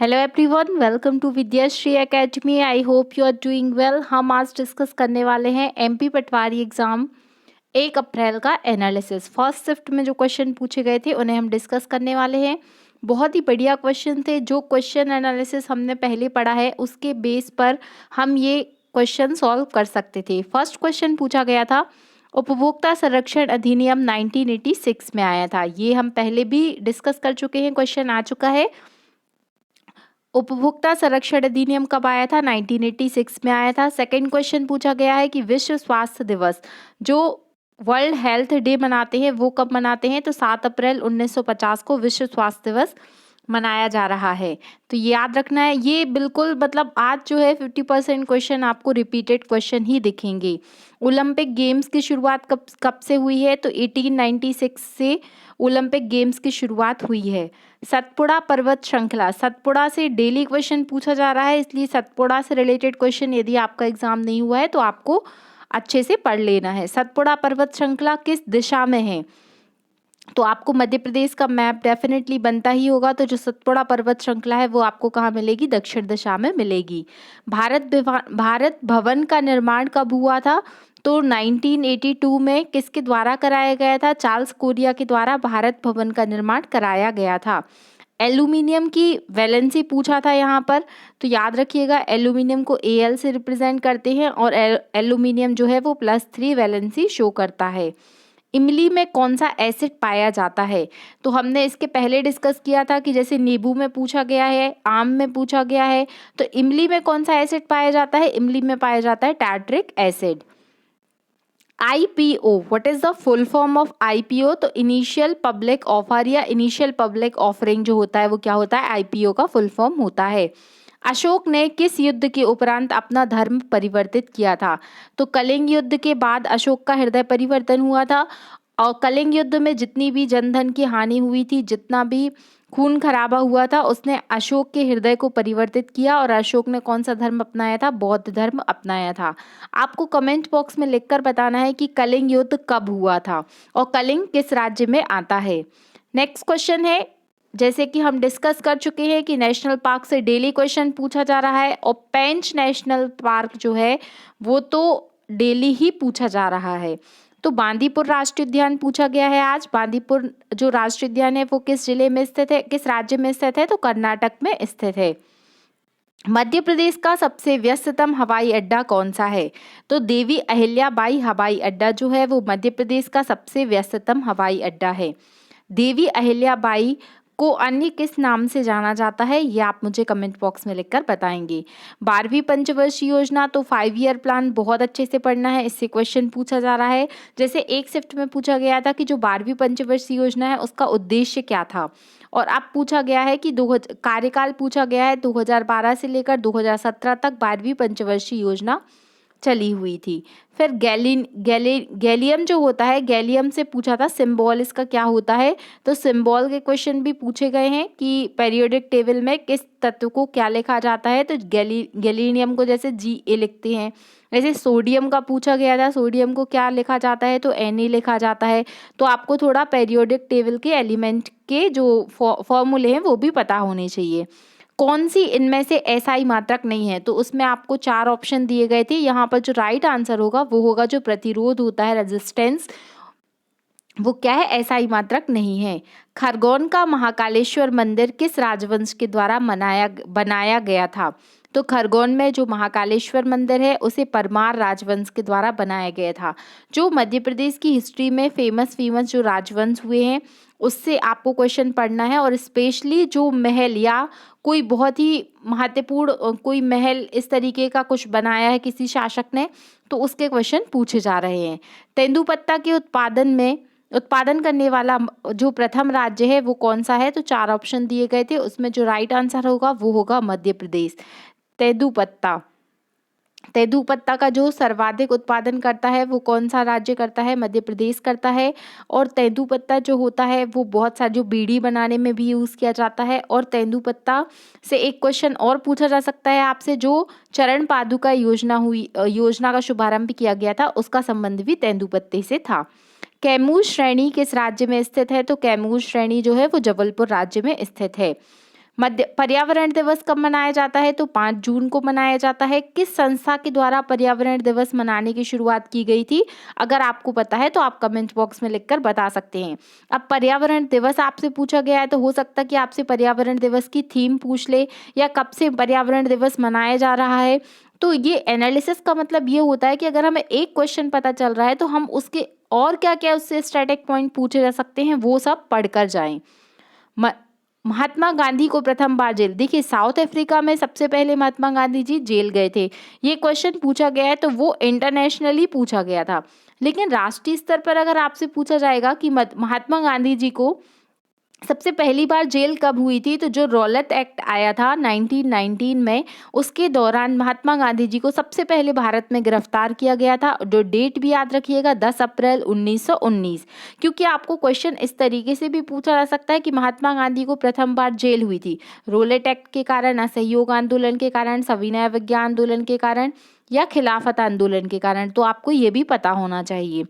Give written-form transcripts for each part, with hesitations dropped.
Hello everyone, welcome to Vidyashree Academy. I hope you are doing well. हम आज discuss करने वाले हैं एमपी पटवारी एग्जाम 1 अप्रैल का एनालिसिस। फर्स्ट शिफ्ट में जो क्वेश्चन पूछे गए थे उन्हें हम डिस्कस करने वाले हैं। बहुत ही बढ़िया क्वेश्चन थे। जो क्वेश्चन एनालिसिस हमने पहले पढ़ा है उसके बेस पर हम ये क्वेश्चन सॉल्व कर सकते थे। फर्स्ट क्वेश्चन पूछा गया था, उपभोक्ता संरक्षण अधिनियम 1986 में आया था। ये हम पहले भी डिस्कस कर चुके हैं, क्वेश्चन आ चुका है। उपभोक्ता संरक्षण अधिनियम कब आया था? 1986 में आया था। सेकंड क्वेश्चन पूछा गया है कि विश्व स्वास्थ्य दिवस जो वर्ल्ड हेल्थ डे मनाते हैं वो कब मनाते हैं? तो 7 अप्रैल 1950 को विश्व स्वास्थ्य दिवस मनाया जा रहा है। तो ये याद रखना है। ये बिल्कुल मतलब आज जो है 50% क्वेश्चन आपको रिपीटेड क्वेश्चन ही दिखेंगे। ओलंपिक गेम्स की शुरुआत कब कब से हुई है? तो 1896 से ओलंपिक गेम्स की शुरुआत हुई है। सतपुड़ा पर्वत श्रृंखला, सतपुड़ा से डेली क्वेश्चन पूछा जा रहा है, इसलिए सतपुड़ा से रिलेटेड क्वेश्चन यदि आपका एग्जाम नहीं हुआ है तो आपको अच्छे से पढ़ लेना है। सतपुड़ा पर्वत श्रृंखला किस दिशा में है? तो आपको मध्य प्रदेश का मैप डेफिनेटली बनता ही होगा। तो जो सतपुड़ा पर्वत श्रृंखला है वो आपको कहाँ मिलेगी? दक्षिण दिशा में मिलेगी। भारत भवन का निर्माण कब हुआ था? तो 1982 में किसके द्वारा कराया गया था? चार्ल्स कोरिया के द्वारा भारत भवन का निर्माण कराया गया था। एल्यूमिनियम की वैलेंसी पूछा था यहाँ पर, तो याद रखिएगा एल्यूमिनियम को Al से रिप्रेजेंट करते हैं और एल्यूमिनियम जो है वो +3 वैलेंसी शो करता है। इमली में कौन सा एसिड पाया जाता है? तो हमने इसके पहले डिस्कस किया था कि जैसे नींबू में पूछा गया है, आम में पूछा गया है, तो इमली में कौन सा एसिड पाया जाता है? इमली में पाया जाता है tartaric acid. IPO, what is the full form of IPO? तो इनिशियल पब्लिक ऑफर या इनिशियल पब्लिक ऑफरिंग जो होता है वो क्या होता है? IPO का फुल फॉर्म होता है। अशोक ने किस युद्ध के उपरांत अपना धर्म परिवर्तित किया था? तो कलिंग युद्ध के बाद अशोक का हृदय परिवर्तन हुआ था। और कलिंग युद्ध में जितनी भी जनधन की हानि हुई थी, जितना भी खून खराबा हुआ था, उसने अशोक के हृदय को परिवर्तित किया। और अशोक ने कौन सा धर्म अपनाया था? बौद्ध धर्म अपनाया था। आपको कमेंट बॉक्स में लिखकर बताना है कि कलिंग युद्ध कब हुआ था और कलिंग किस राज्य में आता है। नेक्स्ट क्वेश्चन है, जैसे कि हम डिस्कस कर चुके हैं कि नेशनल पार्क से डेली क्वेश्चन पूछा जा रहा है और पेंच नेशनल पार्क जो है वो तो डेली ही पूछा जा रहा है। तो बांदीपुर राष्ट्रीय उद्यान पूछा गया है आज। बांदीपुर जो राष्ट्रीय उद्यान है वो किस जिले में स्थित है, किस राज्य में स्थित है? तो कर्नाटक में स्थित है। मध्य प्रदेश का सबसे व्यस्ततम हवाई अड्डा कौन सा है? तो देवी अहिल्याबाई हवाई अड्डा जो है वो मध्य प्रदेश का सबसे व्यस्ततम हवाई अड्डा है। देवी अहिल्याबाई को अन्य किस नाम से जाना जाता है? ये आप मुझे कमेंट बॉक्स में लिखकर बताएंगे। 12वीं पंचवर्षीय योजना, तो 5 ईयर प्लान बहुत अच्छे से पढ़ना है, इससे क्वेश्चन पूछा जा रहा है। जैसे एक शिफ्ट में पूछा गया था कि जो 12वीं पंचवर्षीय योजना है उसका उद्देश्य क्या था, और अब पूछा गया है कि कार्यकाल पूछा गया है 2012 से लेकर 2017 तक 12वीं पंचवर्षीय योजना चली हुई थी। फिर गैलियम जो होता है, गैलियम से पूछा था सिंबल इसका क्या होता है? तो सिंबल के क्वेश्चन भी पूछे गए हैं कि पीरियोडिक टेबल में किस तत्व को क्या लिखा जाता है? तो गैलीनियम को जैसे Ga लिखते हैं। जैसे सोडियम का पूछा गया था, सोडियम को क्या लिखा जाता है? तो Na लिखा जाता है। तो आपको थोड़ा पीरियोडिक टेबल के एलिमेंट के जो फॉर्मूले हैं वो भी पता होने चाहिए। कौन सी इनमें से SI मात्रक नहीं है? तो उसमें आपको 4 ऑप्शन दिए गए थे। यहाँ पर जो राइट आंसर होगा वो होगा जो प्रतिरोध होता है, रेजिस्टेंस, वो क्या है? SI मात्रक नहीं है। खरगोन का महाकालेश्वर मंदिर किस राजवंश के द्वारा बनाया गया था? तो खरगोन में जो महाकालेश्वर मंदिर है उसे परमार राजवंश के द्वारा बनाया गया था। जो मध्य प्रदेश की हिस्ट्री में फेमस जो राजवंश हुए हैं उससे आपको क्वेश्चन पढ़ना है, और स्पेशली जो महल या कोई बहुत ही महत्वपूर्ण कोई महल इस तरीके का कुछ बनाया है किसी शासक ने, तो उसके क्वेश्चन पूछे जा रहे हैं। तेंदुपत्ता के उत्पादन करने वाला जो प्रथम राज्य है वो कौन सा है? तो 4 ऑप्शन दिए गए थे, उसमें जो राइट आंसर होगा वो होगा मध्य प्रदेश। तेंदुपत्ता का जो सर्वाधिक उत्पादन करता है वो कौन सा राज्य करता है? मध्य प्रदेश करता है। और तेंदुपत्ता जो होता है वो बहुत सारी जो बीड़ी बनाने में भी यूज़ किया जाता है। और तेंदुपत्ता से एक क्वेश्चन और पूछा जा सकता है आपसे, जो चरण पादुका योजना का शुभारंभ किया गया था उसका संबंध भी तेंदुपत्ते से था। कैमूर श्रेणी किस राज्य में स्थित है? तो कैमूर श्रेणी जो है वो जबलपुर राज्य में स्थित है। मध्य पर्यावरण दिवस कब मनाया जाता है? तो 5 जून को मनाया जाता है। किस संस्था के द्वारा पर्यावरण दिवस मनाने की शुरुआत की गई थी? अगर आपको पता है तो आप कमेंट बॉक्स में लिखकर बता सकते हैं। अब पर्यावरण दिवस आपसे पूछा गया है तो हो सकता है कि आपसे पर्यावरण दिवस की थीम पूछ ले या कब से पर्यावरण दिवस मनाया जा रहा है। तो ये एनालिसिस का मतलब ये होता है कि अगर हमें एक क्वेश्चन पता चल रहा है तो हम उसके और क्या-क्या उससे स्टैटिक पॉइंट पूछे जा सकते हैं वो सब पढ़कर जाएँ। म महात्मा गांधी को प्रथम बार जेल, देखिए साउथ अफ्रीका में सबसे पहले महात्मा गांधी जी जेल गए थे। ये क्वेश्चन पूछा गया है तो वो इंटरनेशनली पूछा गया था। लेकिन राष्ट्रीय स्तर पर अगर आपसे पूछा जाएगा कि महात्मा गांधी जी को सबसे पहली बार जेल कब हुई थी, तो जो रॉलेट एक्ट आया था 1919 में, उसके दौरान महात्मा गांधी जी को सबसे पहले भारत में गिरफ्तार किया गया था। जो डेट भी याद रखिएगा 10 अप्रैल 1919, क्योंकि आपको क्वेश्चन इस तरीके से भी पूछा जा सकता है कि महात्मा गांधी को प्रथम बार जेल हुई थी रॉलेट एक्ट के कारण, असहयोग आंदोलन के कारण, सविनय अवज्ञा आंदोलन के कारण या खिलाफत आंदोलन के कारण। तो आपको ये भी पता होना चाहिए।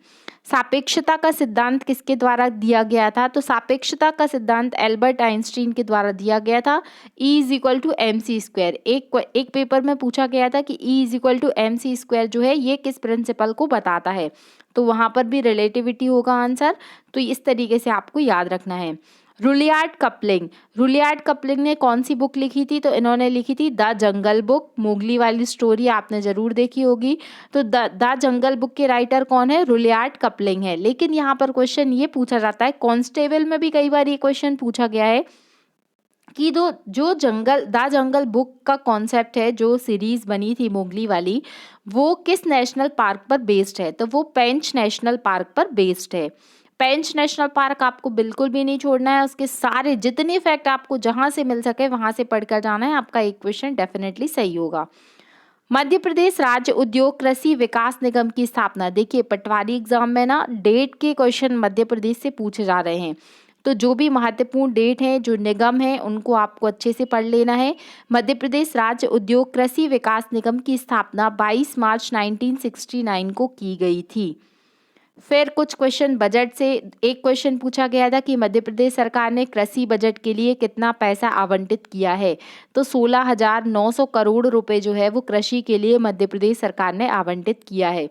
सापेक्षता का सिद्धांत किसके द्वारा दिया गया था? तो सापेक्षता का सिद्धांत एल्बर्ट आइंस्टीन के द्वारा दिया गया था। E is equal to m c square, एक पेपर में पूछा गया था कि E is equal to m c square जो है ये किस प्रिंसिपल को बताता है, तो वहाँ पर भी रिलेटिविटी होगा आंसर। तो इस तरीके से आपको याद रखना है। रुलियार्ड कपलिंग, रुलियार्ड कपलिंग ने कौन सी बुक लिखी थी? तो इन्होंने लिखी थी द जंगल बुक। मोगली वाली स्टोरी आपने जरूर देखी होगी। तो द जंगल बुक के राइटर कौन है? रुलियार्ड कपलिंग है। लेकिन यहाँ पर क्वेश्चन ये पूछा जाता है, कांस्टेबल में भी कई बार ये क्वेश्चन पूछा गया है कि जो द जंगल बुक का कॉन्सेप्ट है, जो सीरीज बनी थी मोगली वाली, वो किस नेशनल पार्क पर बेस्ड है? तो वो पेंच नेशनल पार्क पर बेस्ड है। पेंच नेशनल पार्क आपको बिल्कुल भी नहीं छोड़ना है, उसके सारे जितने फैक्ट आपको जहां से मिल सके वहां से पढ़कर जाना है। आपका एक क्वेश्चन डेफिनेटली सही होगा। मध्य प्रदेश राज्य उद्योग कृषि विकास निगम की स्थापना, देखिए पटवारी एग्जाम में ना डेट के क्वेश्चन मध्य प्रदेश से पूछे जा रहे हैं, तो जो भी महत्वपूर्ण डेट है, जो निगम है, उनको आपको अच्छे से पढ़ लेना है। मध्य प्रदेश राज्य उद्योग कृषि विकास निगम की स्थापना 22 मार्च 1969 को की गई थी। फिर कुछ क्वेश्चन बजट से, एक क्वेश्चन पूछा गया था कि मध्य प्रदेश सरकार ने कृषि बजट के लिए कितना पैसा आवंटित किया है? तो 16,900 करोड़ रुपए जो है वो कृषि के लिए मध्य प्रदेश सरकार ने आवंटित किया है।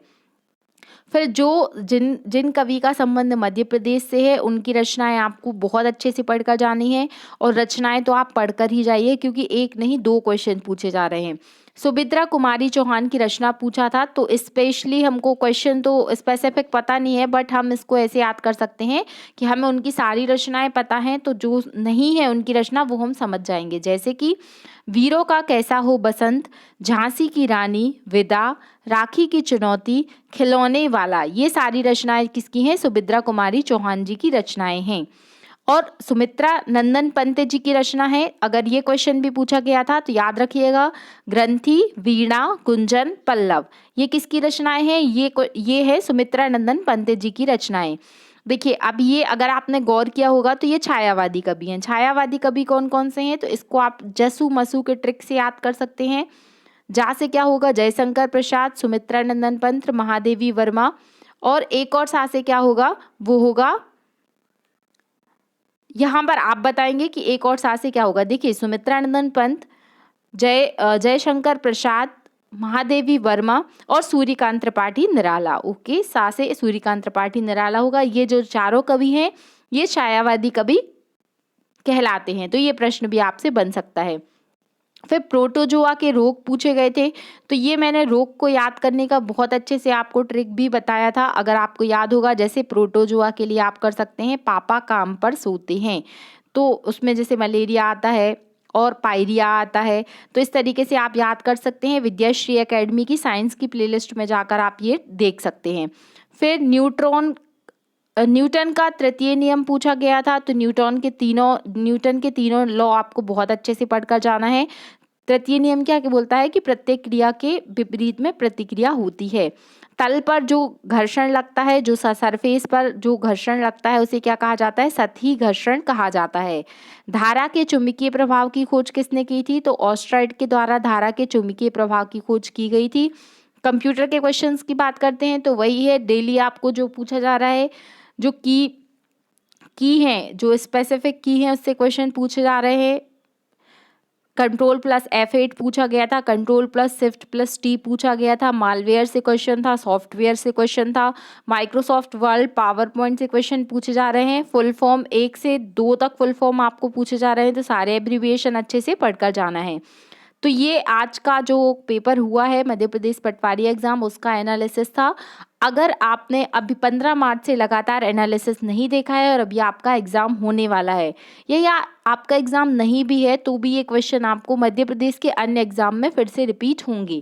फिर जिन जिन कवि का संबंध मध्य प्रदेश से है उनकी रचनाएं आपको बहुत अच्छे से पढ़कर जानी है, और रचनाएं तो आप पढ़कर ही जाइए क्योंकि एक नहीं 2 क्वेश्चन पूछे जा रहे हैं। सुमित्रा कुमारी चौहान की रचना पूछा था, तो स्पेशली हमको क्वेश्चन तो स्पेसिफिक पता नहीं है, बट हम इसको ऐसे याद कर सकते हैं कि हमें उनकी सारी रचनाएं पता हैं, तो जो नहीं है उनकी रचना वो हम समझ जाएंगे। जैसे कि वीरों का कैसा हो बसंत, झांसी की रानी, विदा, राखी की चुनौती, खिलौने वाला, ये सारी रचनाएं किसकी हैं? सुमित्रा कुमारी चौहान जी की रचनाएं हैं। और सुमित्रा नंदन पंत जी की रचना है। अगर ये क्वेश्चन भी पूछा गया था तो याद रखिएगा, ग्रंथि, वीणा, गुंजन, पल्लव, ये किसकी रचनाएं हैं? ये है सुमित्रा नंदन पंत जी की रचनाएं। देखिए अब ये अगर आपने गौर किया होगा तो ये छायावादी कवि हैं। छायावादी कवि कौन कौन से हैं? तो इसको आप जसु मसु के ट्रिक से याद कर सकते हैं। जा से क्या होगा? जयशंकर प्रसाद, सुमित्रा नंदन पंत, महादेवी वर्मा, और एक और सा से क्या होगा? वो होगा, यहाँ पर आप बताएंगे कि एक और सा से क्या होगा। देखिए सुमित्रा नंदन पंत, जयशंकर प्रसाद, महादेवी वर्मा और सूर्यकांत त्रिपाठी निराला। ओके, सा से सूर्यकांत त्रिपाठी निराला होगा। ये जो चारों कवि हैं ये छायावादी कवि कहलाते हैं। तो ये प्रश्न भी आपसे बन सकता है। फिर प्रोटोजोआ के रोग पूछे गए थे, तो ये मैंने रोग को याद करने का बहुत अच्छे से आपको ट्रिक भी बताया था। अगर आपको याद होगा, जैसे प्रोटोजोआ के लिए आप कर सकते हैं पापा काम पर सोते हैं, तो उसमें जैसे मलेरिया आता है और पायरिया आता है, तो इस तरीके से आप याद कर सकते हैं। विद्याश्री एकेडमी की साइंस की प्लेलिस्ट में जाकर आप ये देख सकते हैं। फिर न्यूटन का तृतीय नियम पूछा गया था, तो न्यूटन के तीनों लॉ आपको बहुत अच्छे से पढ़कर जाना है। तृतीय नियम क्या बोलता है कि प्रत्येक क्रिया के विपरीत में प्रतिक्रिया होती है। तल पर जो घर्षण लगता है, जो सरफेस पर जो घर्षण लगता है उसे क्या कहा जाता है? सतही घर्षण कहा जाता है। धारा के चुंबकीय प्रभाव की खोज किसने की थी? तो ऑस्ट्राइड के द्वारा धारा के चुंबकीय प्रभाव की खोज की गई थी। कंप्यूटर के क्वेश्चंस की बात करते हैं तो वही है, डेली आपको जो पूछा जा रहा है, जो की हैं, जो स्पेसिफिक की हैं उससे क्वेश्चन पूछे जा रहे हैं। कंट्रोल प्लस F8 पूछा गया था, control plus shift plus T पूछा गया था, मालवेयर से क्वेश्चन था, सॉफ्टवेयर से क्वेश्चन था, माइक्रोसॉफ्ट वर्ड, पावर पॉइंट से क्वेश्चन पूछे जा रहे हैं। फुल फॉर्म 1 से 2 तक फुल फॉर्म आपको पूछे जा रहे हैं, तो सारे एब्रीविएशन अच्छे से पढ़कर जाना है। तो ये आज का जो पेपर हुआ है मध्य प्रदेश पटवारी एग्ज़ाम, उसका एनालिसिस था। अगर आपने अभी 15 मार्च से लगातार एनालिसिस नहीं देखा है और अभी आपका एग्ज़ाम होने वाला है, या आपका एग्ज़ाम नहीं भी है तो भी ये क्वेश्चन आपको मध्य प्रदेश के अन्य एग्ज़ाम में फिर से रिपीट होंगे,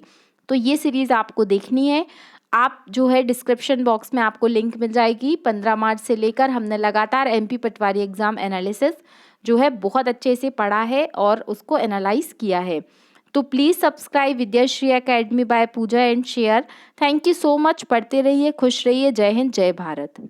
तो ये सीरीज़ आपको देखनी है। आप जो है डिस्क्रिप्शन बॉक्स में आपको लिंक मिल जाएगी। 15 मार्च से लेकर हमने लगातार MP पटवारी एग्ज़ाम एनालिसिस जो है बहुत अच्छे से पढ़ा है और उसको एनालाइज किया है। तो please subscribe Vidyashree Academy by Puja and share. Thank you so much. पढ़ते रहिए, खुश रहिए। जय हिंद, जय भारत।